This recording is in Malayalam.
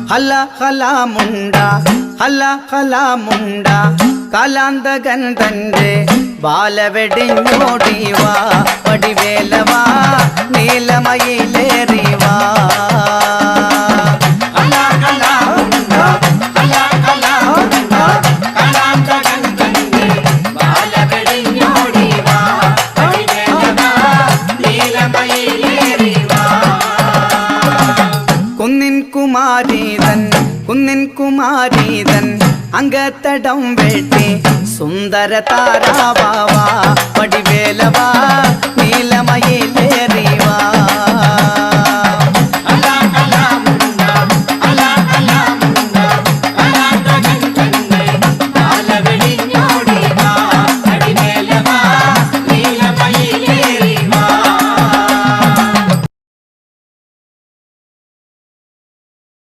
ഹല ഹലാമുണ്ട ഹല ഹലാമുണ്ട കാലാന്തകൻ തന്റെ ബാലവെടിഞ്ഞോടിവാ വടിവേലവാ നീലമയിലേറിവാ കുന്നിൻ കുമാരീതൻ അങ്കത്തടം വെട്ടി സുന്ദര താരാവാ വടിവേലവാ നീലമയിൽ